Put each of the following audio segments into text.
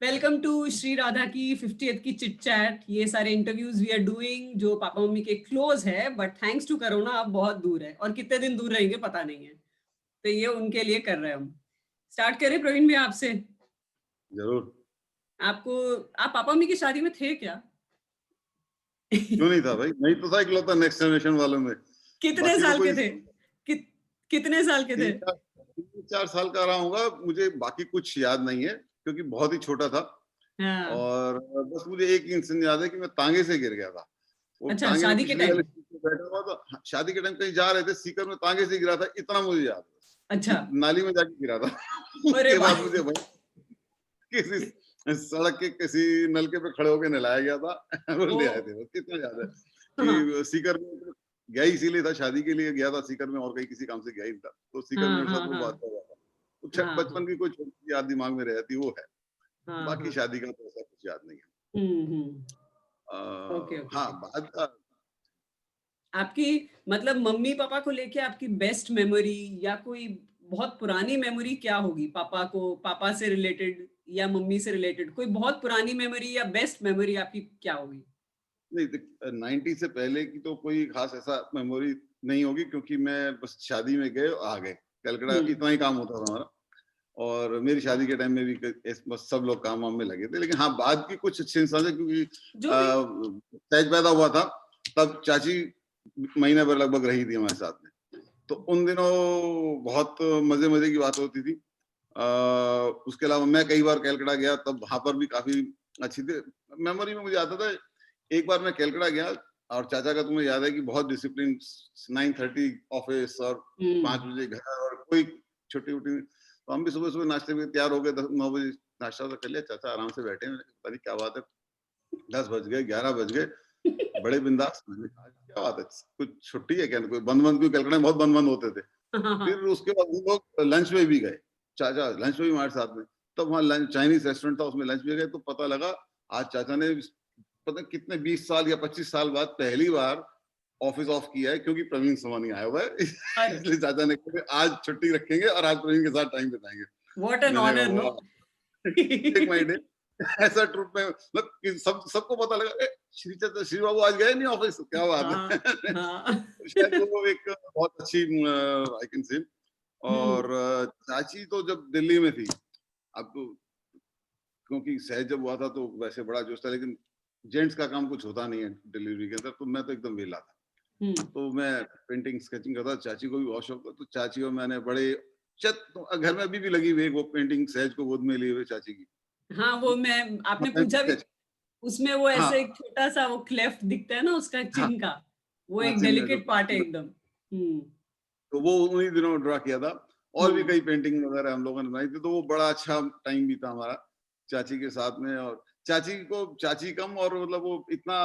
Welcome to Shri Radha की 50th की chit chat. ये सारे इंटरव्यूज वी आर डूइंग जो पापा मम्मी के क्लोज है, बट थैंक्स टू कोरोना अब बहुत दूर है और कितने दिन दूर रहेंगे पता नहीं है, तो ये उनके लिए कर रहे हैं हम। स्टार्ट करें प्रवीण भैया आपसे। जरूर। आप पापा मम्मी की शादी में थे क्या? क्यों नहीं था भाई, नहीं तो था इकलौता नेक्स्ट जनरेशन वालों में। कितने बाकी तो साल के कोई थे? कि, कितने साल के थे? 3-4 साल का रहा हूँगा, मुझे बाकी कुछ याद नहीं है क्योंकि बहुत ही छोटा था। हाँ। और बस मुझे एक इंसिडेंट याद है कि मैं तांगे से गिर गया था। वो अच्छा, तांगे में शादी के पिछली टाइम? वाली सीट पे बैठा हुआ था, शादी के टाइम कहीं जा रहे थे, सीकर में तांगे से गिरा था, इतना मुझे याद है अच्छा। कि नाली में जाके गिरा था। अरे उसके बाद वाह। मुझे भाई किसी सड़क के किसी नलके पे खड़े होके नहलाया गया था। वो ओ। ले आए थे, बस इतना याद है हाँ कि सीकर में गया ही इसीलिए था, शादी के लिए गया था सीकर में, और कहीं किसी काम से गया ही था, तो सीकर हाँ मेरे साथ हाँ वो हाँ बात हुआ था। तो हाँ हाँ बचपन की कोई छोटी सी याद दिमाग में रहती वो है, हाँ बाकी हाँ। शादी का तो ऐसा कुछ याद नहीं है। हम्म। ओके ओके हाँ ओके। बाद का आपकी मतलब मम्मी पापा को लेके आपकी बेस्ट मेमोरी या कोई बहुत पुरानी मेमोरी क्या होगी? पापा से रिलेटेड या मम्मी से रिलेटेड कोई बहुत पुरानी मेमोरी या बेस्ट मेमोरी आपकी क्या होगी? नहीं, 90 से पहले की तो कोई खास ऐसा मेमोरी नहीं होगी क्योंकि मैं बस शादी में गए आ गए, कलकत्ता हम्म। इतना ही काम होता था हमारा। और मेरी शादी के टाइम में भी बस सब लोग काम वाम में लगे थे, लेकिन हाँ बाद की कुछ अच्छे इंसान थे क्योंकि जो भी। सहज पैदा हुआ था तब चाची महीने भर लगभग रही थी हमारे साथ में। तो उन दिनों बहुत मजे मजे की बात होती थी। उसके अलावा मैं कई बार कलकत्ता गया, तब वहां पर भी काफी अच्छी थी। मेमोरी में मुझे आता था, एक बार मैं कलकत्ता गया और चाचा का तुम्हें याद है कि बहुत डिसिप्लिन, 9:30 ऑफिस और हम्म। 5 बजे घर, और कोई छुट्टी उट्टी। तो हम भी सुबह सुबह नाश्ते में तैयार हो गए, 9 बजे नाश्ता तो कर लिया, चाचा आराम से बैठे हैं, पता नहीं क्या बात है, 10 बज गए, 11 बज गए, बड़े बिंदास। मैंने कहा क्या बात है, कुछ छुट्टी है क्या, कोई बंद बंद, क्यों कलकत्ता में बहुत बंद बंद होते थे। हाँ हाँ। फिर उसके बाद हम लोग लंच में भी गए, चाचा लंच में भी हमारे साथ में। तब वहाँ लंच, चाइनीज रेस्टोरेंट था, उसमें लंच में गए तो पता लगा आज चाचा ने पता नहीं कितने 20 साल या 25 साल बाद पहली बार ऑफिस ऑफ किया है, क्योंकि प्रवीण समनी आया हुआ है। अरे इसलिए चाचा ने कहा आज छुट्टी रखेंगे और आज प्रवीण के साथ टाइम बिताएंगे। व्हाट एन मैंने ऑनर, नो? कहा टेक माय डे। ऐसा ट्रिप में मतलब कि सबको पता लगा, श्री चाचा, श्री बाबू आज गए नहीं ऑफिस, क्या बात हाँ है। हाँ। शायद वो एक बहुत अच्छी आई कैन से। और चाची तो जब दिल्ली में थी, अब तो क्योंकि सहज जब हुआ था तो वैसे बड़ा जोश था, लेकिन जेंट्स का काम कुछ होता नहीं है डिलीवरी के अंदर, तो मैं तो एकदम वेला था। हम्म। तो मैं पेंटिंग स्केचिंग करता, चाची को भी बहुत शौक था, तो चाची और मैंने बड़े तो घर में अभी भी लगी हुई है वो पेंटिंग, सहज को गोद में लिए हुए चाची की। हाँ वो मैं आपने पूछा भी, स्केच, उसमें वो ऐसे हाँ एक छोटा सा वो क्लेफ्ट दिखता है ना उसका हाँ चिन्ह का, वो हाँ, एक चिन्ह है जो, डेलिकेट पार्ट है एकदम। हम्म। तो वो उन्हीं दिनों ड्रा किया था। और भी हम्म। कई पेंटिंग वगैरह हम लोगों ने बनाई थी, तो वो बड़ा अच्छा टाइम भी था हमारा चाची के साथ में। और चाची को चाची कम, और मतलब वो इतना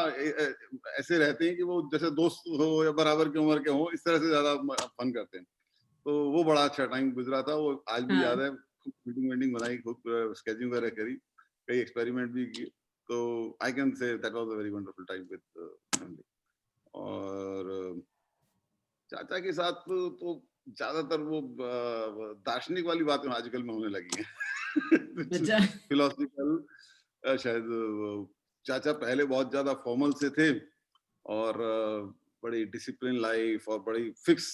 ऐसे रहते हैं कि वो जैसे दोस्त हो या बराबर की उम्र के हो, इस तरह से ज्यादा फन करते हैं। तो वो बड़ा अच्छा टाइम गुजरा था, वो आज भी याद हाँ। है। खूब पेंटिंग वेंटिंग बनाई, खूब स्केचिंग वगैरह करी, कई एक्सपेरिमेंट भी किए। तो I can say that was a very wonderful time with family. और चाचा के साथ तो ज्यादातर वो दार्शनिक वाली बातें आजकल में होने लगी हैं। अच्छा। फिलोसफिकल शायद चाचा पहले बहुत ज्यादा फॉर्मल से थे, और बड़ी डिसिप्लिन लाइफ और बड़ी फिक्स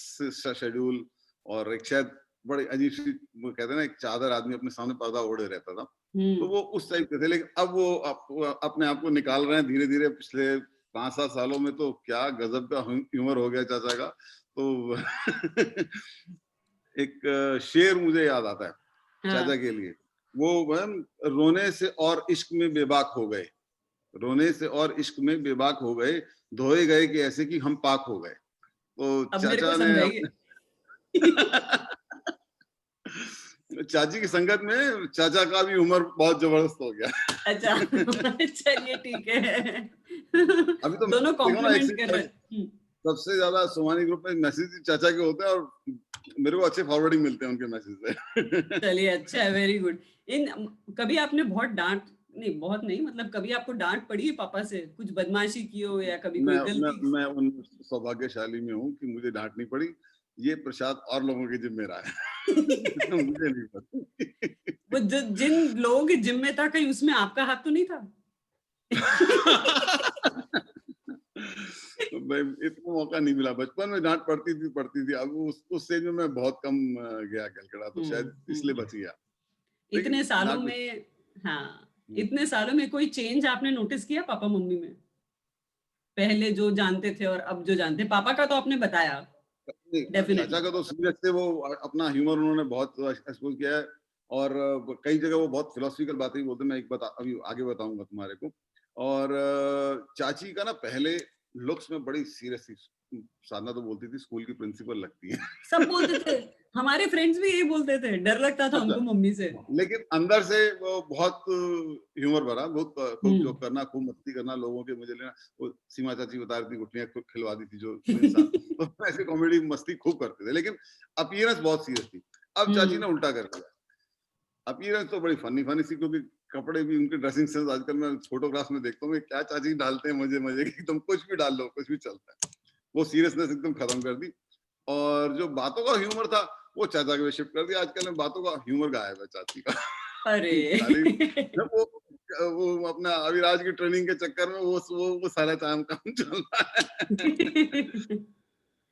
शेड्यूल, और एक शायद बड़ी अजीब सी, वो कहते हैं ना, एक चादर आदमी अपने सामने पर्दा ओढ़े रहता था। तो हम्म। वो उस टाइप के थे, लेकिन अब वो अपने आप को निकाल रहे हैं धीरे धीरे, पिछले 5-7 सालों में तो क्या गजब का ह्यूमर हो गया चाचा का। तो एक शेर मुझे याद आता है चाचा हाँ। के लिए, वो रोने से और इश्क में बेबाक हो गए, रोने से और इश्क में बेबाक हो गए, धोए गए कि ऐसे कि हम पाक हो गए। तो अब मेरे को चाचा ने समझाइए। अपने चाची की संगत में चाचा का भी उम्र बहुत जबरदस्त हो अच्छा। गया। चलिए ठीक है। अभी तो दोनों देखो ना, कॉम्प्लीमेंट कर रहे हैं। सबसे ज्यादा सोमानी ग्रुप में मैसेज चाचा के होते हैं, और मेरे को अच्छे फॉरवर्डिंग मिलते हैं उनके मैसेज से। चलिए अच्छा है, वेरी गुड। इन कभी आपने बहुत डांट, नहीं बहुत नहीं, मतलब कभी आपको डांट पड़ी है पापा से, कुछ बदमाशी की हो या कभी कोई मैं मैं गलती? मैं उन सौभाग्यशाली में हूँ कि मुझे डांट नहीं पड़ी। ये प्रसाद और लोगों के जिम्मे रहा है। मुझे नहीं पता। वो जिन लोगों के जिम्मे था, कहीं उसमें आपका हाथ तो नहीं था? मैं इतना मौका नहीं मिला। बचपन में डांट पड़ती थी। अब उस स्टेज में मैं बहुत कम गया कलकत्ता, तो शायद इसलिए बच गया। इतने सालों डांट भी में, हाँ, इतने सालों में कोई चेंज आपने नोटिस किया पापा मम्मी में? पहले जो जानते थे और अब जो जानते, पापा का तो आपने बताया चाचा डेफिनेटली। का तो सीरियस थे, वो अपना ह्यूमर उन्होंने बहुत एक्सपोज किया है, और कई जगह वो बहुत फिलोसफिकल बातें भी बोलते हैं। मैं अभी आगे बताऊंगा तुम्हारे को। और चाची का ना पहले लुक्स में बड़ी सीरियस थी। साधना तो बोलती थी स्कूल की प्रिंसिपल लगती है। सब बोलते थे, हमारे फ्रेंड्स भी यही बोलते थे, डर लगता था अच्छा, उनको मम्मी से। लेकिन अंदर से वो बहुत ह्यूमर भरा, बहुत खूब जोक करना, खूब मस्ती करना, लोगों के मजे लेना। वो सीमा चाची बता रही थी, गुटलियां खूब खिलवा दी थी जो इंसान, तो ऐसे कॉमेडी मस्ती खूब करते थे, लेकिन अपीयरेंस बहुत सीरियस थी। अब चाची ने उल्टा कर दिया। अपीयरेंस तो बड़ी फनी फनी सी, क्योंकि कपड़े भी उनके, ड्रेसिंग सेंस आजकल मैं फोटोग्राफ में देखता हूँ क्या चाची डालते हैं, मजे मजे की, तुम कुछ भी डाल लो, कुछ भी चलता है। वो सीरियसनेस एकदम खत्म कर दी, और जो बातों का ह्यूमर था वो चाचा के शिफ्ट कर दिया। आजकल में बातों का ह्यूमर गायब है चाची का। खाली अरे जब वो अपना अविराज की ट्रेनिंग के चक्कर में वो सारा काम चल रहा है।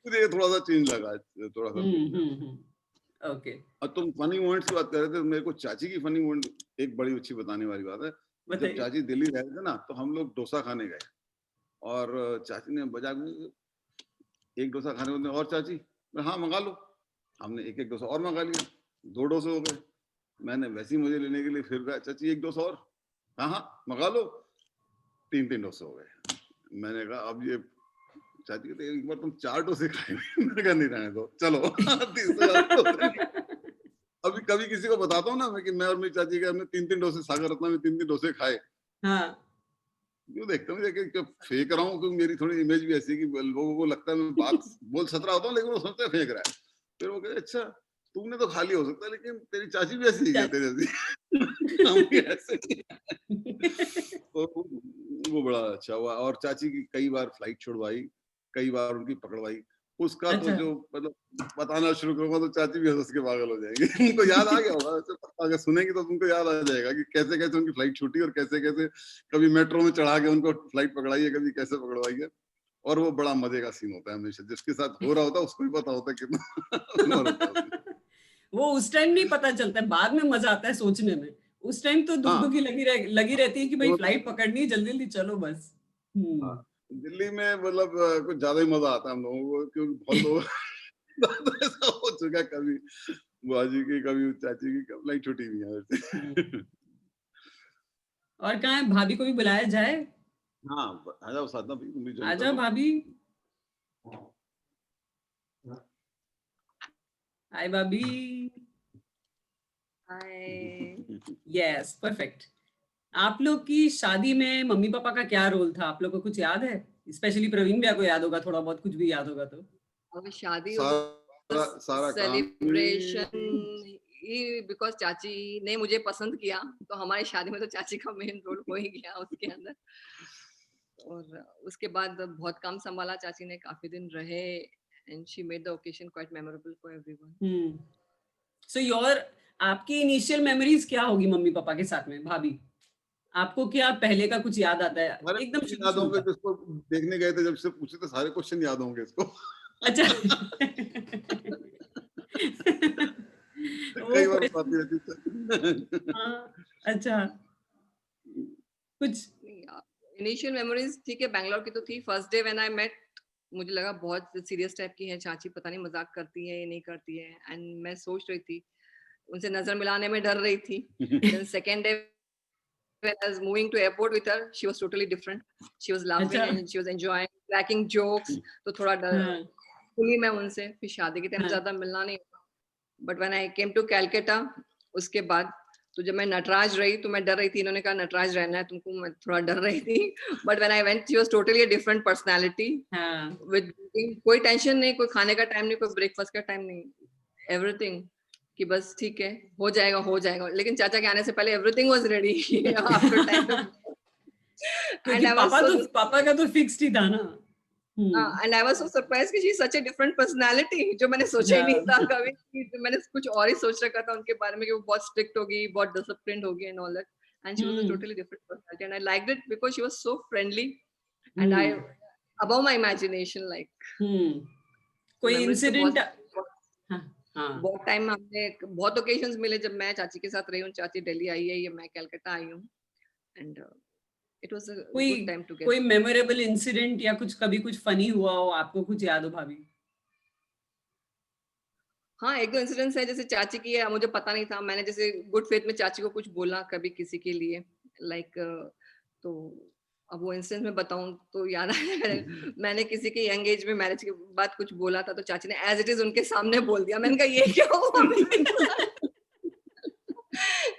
मुझे ये थोड़ा सा चेंज लगा, थोड़ा सा चेंज लगा। ओके, और तुम फनी मोमेंट्स की बात कर रहे थे, मेरे को चाची की फनी मोमेंट एक बड़ी अच्छी बताने वाली बात है। जब बताइए। चाची दिल्ली रहे थे ना, तो हम लोग डोसा खाने गए, और चाची ने बजा एक डोसा खाने को, और चाची, हाँ मंगा लो। हमने एक एक डोसा और मंगा लिया, 2 डोसे हो गए। मैंने वैसे ही मुझे लेने के लिए फिर कहा, चाची एक डोसा और, हाँ हाँ मंगा लो। 3 डोसे हो गए। मैंने कहा अब ये, चाची कहते एक बार तुम 4 डोसे खाए। मैंने कहा नहीं रहने दो, चलो। तीसरे डोसे नहीं। अभी कभी किसी को बताता हूँ ना मैं कि मैं और मेरी चाची के हमने 3 डोसे, सागर रत्ना में 3 डोसे खाए, हाँ। क्यों देखते हूँ कि फेंक रहा हूँ, क्योंकि मेरी थोड़ी इमेज भी ऐसी है कि लोगों को लगता है मैं बात बोल सतरा होता हूँ, लेकिन वो सोचते हैं फेंक रहा है। फिर वो कहते अच्छा तुमने तो खाली हो सकता है, लेकिन तेरी चाची भी ऐसी ही है तेरे जैसी। हम भी ऐसे ही हैं। तो वो बड़ा अच्छा हुआ, और चाची की कई बार फ्लाइट छुड़वाई, कई बार उनकी पकड़वाई। उसका तो अच्छा, जो मतलब बताना शुरू करूंगा तो चाची भी हंस के पागल हो जाएंगे। उनको याद आ गया होगा वैसे, अगर सुनेंगे तो तुमको याद आ जाएगा कि कैसे कैसे उनकी फ्लाइट छूटी, और कैसे कैसे कभी मेट्रो में चढ़ा के उनको फ्लाइट पकड़ाई है, कभी कैसे पकड़वाई है। और वो बड़ा मजे का सीन होता है हमेशा, जिसके साथ हो रहा होता है उसको भी पता होता है कितना ह्यूमर होता है उसमें। वो उस टाइम नहीं पता चलता है, बाद में मजा आता है सोचने में। उस टाइम तो दुख हाँ, दुखी लगी रहती है कि भाई वो फ्लाइट पकड़नी है, जल्दी जल्दी चलो बस। हाँ, दिल्ली में मतलब कुछ ज्यादा ही मजा आता है हम लोगों को, क्योंकि बहुत लोग ऐसा हो चुका है, कभी बुआ जी की, कभी चाची की, कभी फ्लाइट छुट्टी हुई है हम्म। वैसे। और कहाँ है, भाभी को भी बुलाया जाए? हाँ, आ जाओ साधना भाई, तुम भी ज्वाइन कर आजा लो। भाभी। हाय भाभी। हाय। Yes, perfect. आप लोग की शादी में मम्मी पापा का क्या रोल था, आप लोग को कुछ याद है? स्पेशली प्रवीण भैया को याद होगा, थोड़ा बहुत कुछ भी याद होगा तो। और शादी सारा सारा काम सेलिब्रेशन ही बिकॉज चाची ने मुझे पसंद किया, तो हमारी शादी में तो चाची का मेन रोल हो ही गया उसके अंदर। और उसके बाद बहुत काम संभाला चाची ने, काफी दिन रहे, and she made the occasion quite memorable for everyone. So your, आपकी इनिशियल मेमोरीज क्या होगी मम्मी पापा के साथ में, भाभी? आपको क्या पहले का कुछ याद आता है, सारे एकदम क्वेश्चन शुरू याद शुरू होंगे, का? जिसको देखने गए थे जब से पूछे थे, सारे क्वेश्चन याद होंगे इसको। अच्छा। वो कई बार क्वेश्चन, बताती रहती थी। हाँ, अच्छा, कुछ। इनिशियल मेमोरीज ठीक है, बैंगलोर की तो थी। First day when I met, मुझे लगा बहुत सीरियस टाइप की है चाची, पता नहीं मजाक करती है या नहीं करती है, एंड मैं सोच रही थी, उनसे नजर मिलाने में डर रही थी। Then second day when I was moving to airport with her, she was totally different. She was laughing अच्छा, and she was enjoying, cracking jokes. तो थोड़ा डर हाँ, खुली मैं उनसे। फिर शादी के टाइम हाँ, ज्यादा मिलना नहीं हुआ, but when I came to Calcutta, उसके बाद तो जब मैं नटराज रही तो मैं डर रही थी, इन्होंने कहा नटराज रहना है तुमको, मैं थोड़ा डर रही थी। But when I went she was totally a different personality हाँ। विद, कोई टेंशन नहीं, कोई खाने का टाइम नहीं, कोई ब्रेकफास्ट का टाइम नहीं, एवरीथिंग कि बस ठीक है, हो जाएगा हो जाएगा। लेकिन चाचा के आने से पहले everything was ready after time. And क्योंकि आई वाज सो, पापा का तो फिक्स्ड ही था ना। And I was so surprise कि she is such a different personality, जो मैंने सोचा ही नहीं था कभी कि मैंने कुछ और ही सोच रखा था उनके बारे में कि वो बहुत स्ट्रिक्ट होगी, बहुत डिसिप्लिन्ड होगी and all that, and she was a totally different personality and I liked it because she was so friendly and I above my imagination like कोई मेमोरीज तो इंसिडेंट? बहुत हाँ, बहुत टाइम हमने बहुत ओकेजन्स मिले जब मैं चाची के साथ रही हूँ, चाची दिल्ली आई है, ये मैं कलकत्ता आई हूँ एंड इट वाज अ कोई गुड टाइम टुगेदर। कोई मेमोरेबल इंसिडेंट या कुछ कभी कुछ फनी हुआ हो, आपको कुछ याद हो भाभी? हाँ, 1-2 इंसिडेंट्स है, जैसे चाची की है, मुझे पता नहीं था, मैंने जैसे गुड फेथ में चाची को कुछ बोला कभी किसी के लिए लाइक तो अब वो इंसिडेंट मैं बताऊँ तो याद आया मैंने किसी के यंग एज में मैरिज के बाद कुछ बोला था, तो चाची ने एज़ इट इज़ उनके सामने बोल दिया। मैंने कहा ये क्या हुआ?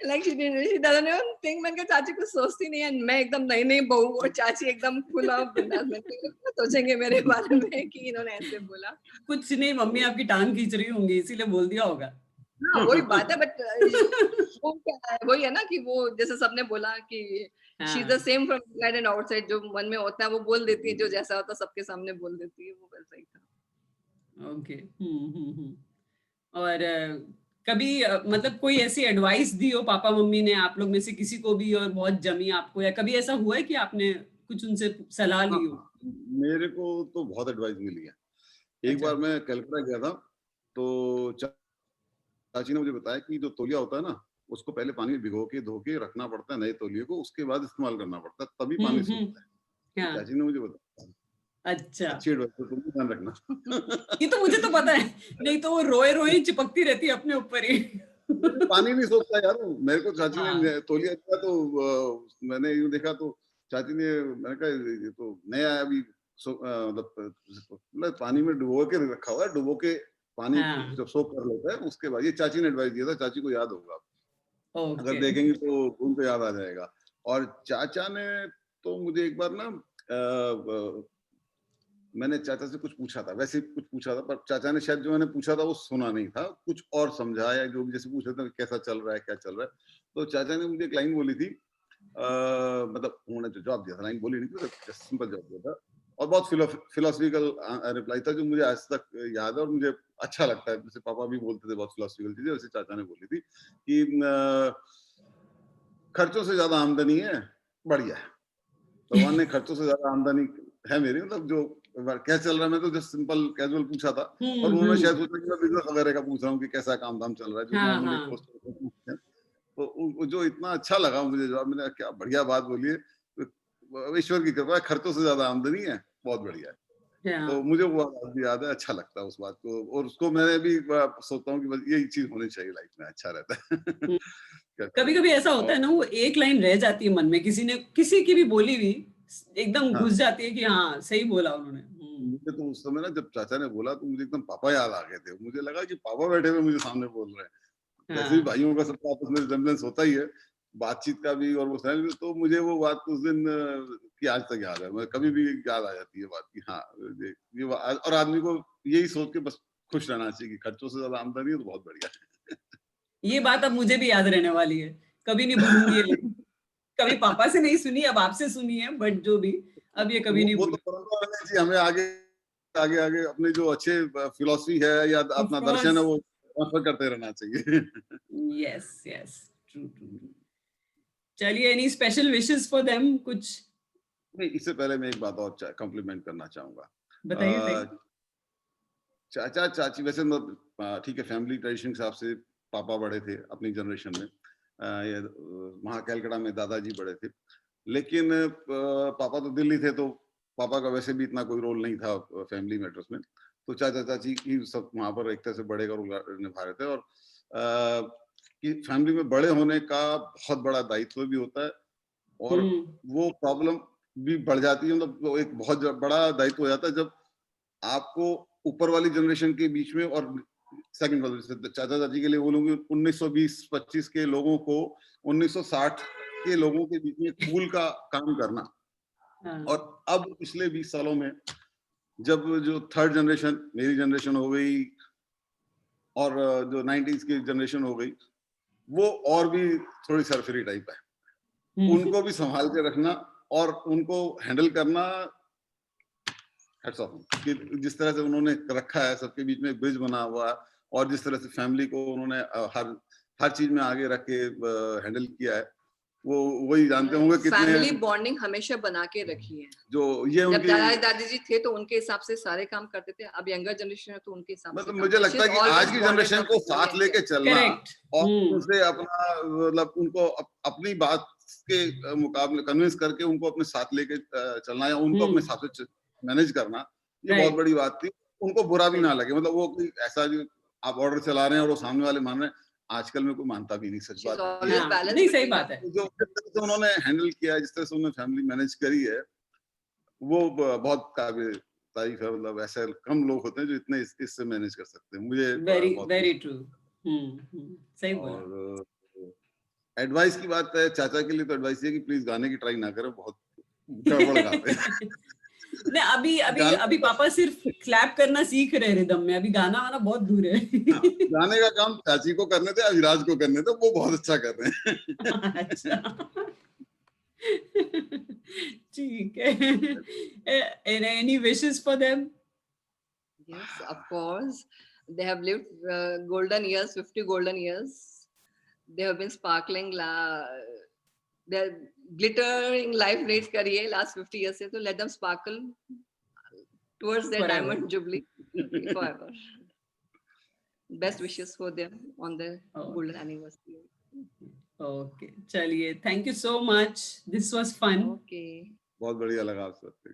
Like she doesn't even think. मैंने कहा चाची कुछ सोचती नहीं है, मैं एकदम नई-नई बहू और चाची एकदम खुला बिंदास। मैंने कहा क्या सोचेंगे मेरे बारे में कि इन्होंने ऐसे बोला। कुछ नहीं, मम्मी आपकी टांग खींच रही होंगी इसीलिए बोल दिया होगा। हाँ, वही बात है बट वो क्या है, वही है ना कि वो जैसे सबने बोला कि शी इज़ द हाँ, same from inside and outside, जो मन में होता है वो बोल देती है, जो जैसा होता है सबके सामने बोल देती है, वो वैसा ही था। ओके। और कभी मतलब कोई ऐसी एडवाइस दी हो पापा मम्मी ने आप लोग में से किसी को भी और बहुत जमी आपको, या कभी ऐसा हुआ है कि आपने कुछ उनसे सलाह हाँ, ली हो? मेरे को तो बहुत एडवाइस मिली है। एक अच्छा। बार मैं कलकत्ता गया था, तो चाची ने मुझे बताया कि जो तौलिया होता है ना, उसको पहले पानी में भिगो के, धो के रखना पड़ता है नए तौलिए को, उसके बाद इस्तेमाल करना पड़ता है, तभी पानी सूखता है। ये हाँ, चाची ने मुझे बताया। अच्छा। अच्छी एडवाइस है, तुम भी ध्यान रखना। ये तो मुझे तो पता है, नहीं तो वो रोए-रोए ही चिपकती रहती है अपने ऊपर ही। पानी नहीं सोखता यार वो। मेरे को चाची हाँ, ने तौलिया दिया तो मैंने यूँ देखा तो चाची ने, मैंने कहा ये तो नया है अभी, मतलब पानी में डुबो के रखा हुआ है, डुबो के पानी हाँ, जब सोख कर लेता है उसके बाद। ये चाची ने एडवाइस दिया था, चाची को याद होगा, अगर ओके। देखेंगे तो उनको याद आ जाएगा। और चाचा ने तो मुझे एक बार ना मैंने चाचा से कुछ पूछा था, वैसे ही कुछ पूछा था, पर चाचा ने शायद जो मैंने पूछा था वो सुना नहीं था, कुछ और समझा, या जो भी जैसे पूछ रहे थे कैसा चल रहा है, क्या चल रहा है। तो चाचा ने मुझे एक लाइन बोली थी, मतलब उन्होंने जो जवाब दिया था, लाइन बोली नहीं थी, सिंपल जवाब दिया था, और बहुत फिलोसफिकल रिप्लाई था, जो मुझे आज तक याद है और मुझे अच्छा लगता है। जैसे पापा भी बोलते थे बहुत फिलोसफिकल चीजें, वैसे चाचा ने बोली थी कि खर्चों से ज्यादा आमदनी है, बढ़िया है। भगवान ने खर्चों से ज्यादा आमदनी है मेरी, मतलब जो क्या चल रहा है, मैं तो जस्ट सिंपल कैजुअल पूछा था, और उन्होंने शायद सोचा कि मैं बिजनेस वगैरह का पूछ रहा हूँ कि कैसा काम धाम चल रहा है, जो हाँ, नॉर्मली हाँ। पूछते हैं। तो जो इतना अच्छा लगा मुझे जवाब, मैंने कहा, क्या बढ़िया बात बोली है, तो ईश्वर की कृपा है, खर्चों से ज्यादा आमदनी है, बहुत बढ़िया है। तो हाँ। मुझे वो बात भी याद है, अच्छा लगता है उस बात को, और उसको मैंने भी सोचता हूँ कि बस यही चीज होनी चाहिए लाइफ में, अच्छा रहता है। हुँ। क्या करें। कभी-कभी ऐसा होता और है ना, वो एक लाइन रह जाती है मन में, किसी ने किसी की भी बोली हुई एकदम घुस हाँ, जाती है कि हाँ, सही बोला उन्होंने। मुझे तो उस समय ना जब चाचा ने बोला तो मुझे एकदम पापा याद आ गए थे। मुझे लगा कि पापा बैठे हुए मुझे सामने बोल रहे हैं। वैसे भी हाँ। भाइयों का सबका आपस में रिजेम्बलेंस होता ही है, बातचीत का भी और वो सहन भी। तो मुझे वो बात उस दिन की आज तक याद है। मैं कभी भी याद आ जाती है बात की। हाँ, और आदमी को यही सोच के बस खुश रहना चाहिए कि खर्चों से ज्यादा आमदनी है तो बहुत बढ़िया है। ये बात अब मुझे भी याद रहने वाली है। कभी नहीं भूलूँगी ये लाइन। कभी पापा से नहीं सुनी, अब आपसे सुनी है, बट जो भी, अब ये कभी नहीं वो तो भूलूँगी। परंपरा रहनी चाहिए हमें, आगे आगे आगे अपने जो अच्छे फिलोसफी है या ऑफ अपना दर्शन कोर्स। है वो ट्रांसफर करते रहना चाहिए। Yes, yes. True, true, true. चलिए, any special wishes for them कुछ? नहीं, इससे पहले मैं एक बात और कॉम्प्लीमेंट करना चाहूंगा। बताइए, बताइए। चाचा चाची वैसे ठीक है, फैमिली ट्रेडिशन के हिसाब से पापा बड़े थे अपनी जनरेशन में, वहाँ कलकत्ता में दादाजी बड़े थे, लेकिन पापा तो दिल्ली थे, तो पापा का वैसे भी इतना कोई रोल नहीं था फैमिली मैटर्स में। तो चाचा चाची की सब वहाँ पर एक तरह से बड़े का रोल निभा रहे थे, और कि फैमिली में बड़े होने का बहुत बड़ा दायित्व भी होता है, और हुँ। वो प्रॉब्लम भी बढ़ जाती है, मतलब वो एक बहुत बड़ा दायित्व हो जाता है जब आपको ऊपर वाली जनरेशन के बीच में, और सेकंड वाले चाचा चाची के लिए बोलूंगी 1920-25 के लोगों को 1960 के लोगों के बीच में कूल का काम करना। और हाँ। अब पिछले 20 सालों में जब जो थर्ड जनरेशन, मेरी जनरेशन हो गई, और जो 90s की जनरेशन हो गई, वो और भी थोड़ी सरफरी टाइप है। हुँ। उनको भी संभाल के रखना और उनको हैंडल करना हैट्स ऑफ कि जिस तरह से उन्होंने रखा है, सबके बीच में ब्रिज बना हुआ है, और जिस तरह से फैमिली को उन्होंने हर चीज में आगे रख के हैंडल किया है, वो वही जानते होंगे कितने फैमिली बॉन्डिंग हमेशा बना के रखी है। जो ये जब उनकी दादा दादी जी थे तो उनके हिसाब से सारे काम करते थे, अब यंगर जनरेशन है तो उनके हिसाब से मतलब काम मुझे करते हैं। लगता है कि She's always आज की bonded जनरेशन on को family साथ and लेके friends. चलना करेक्ट। और उनसे अपना मतलब उनको अपनी बात के मुकाबले कन्विंस करके उनको अपने साथ लेके चलना या उनको अपने हिसाब से मैनेज करना, ये बहुत राइट। बड़ी बात थी। उनको बुरा भी सही। ना लगे, मतलब वो कोई ऐसा जो आप ऑर्डर चला रहे हैं और वो सामने वाले मान रहे हैं, आजकल में कोई मानता भी नहीं, सच She's बात ये always है। हाँ, balanced नहीं सही between बात है। जो जिस तरह से उन्होंने हैंडल किया है, जिस तरह से उन्होंने फैमिली मैनेज करी है, वो बहुत काबिल तारीफ है। मतलब ऐसे कम लोग होते हैं जो इतने इससे मैनेज कर सकते हैं। मुझे वेरी बहुत वेरी खुशी। ट्रू। सही बोला। और एडवाइस की बात है, चाचा के लिए तो एडवाइस है कि प्लीज गाने की ट्राई ना करें, बहुत गड़बड़ गाते हैं। नहीं, अभी अभी गाने अभी पापा सिर्फ क्लैप करना सीख रहे रिदम में, अभी गाना वाना बहुत दूर है। गाने का काम चाची को करने थे, अविराज को करने थे, वो बहुत अच्छा कर रहे हैं। अच्छा। ठीक है। Any wishes for them? Yes, of course. They have lived golden years, 50 golden years. They have been sparkling. They're glittering life needs career last 50 years. So let them sparkle towards their Forever. diamond jubilee forever. Best wishes for them on their golden anniversary. Okay, चलिए, thank you so much. This was fun. Okay. बहुत बढ़िया लगा आपसे।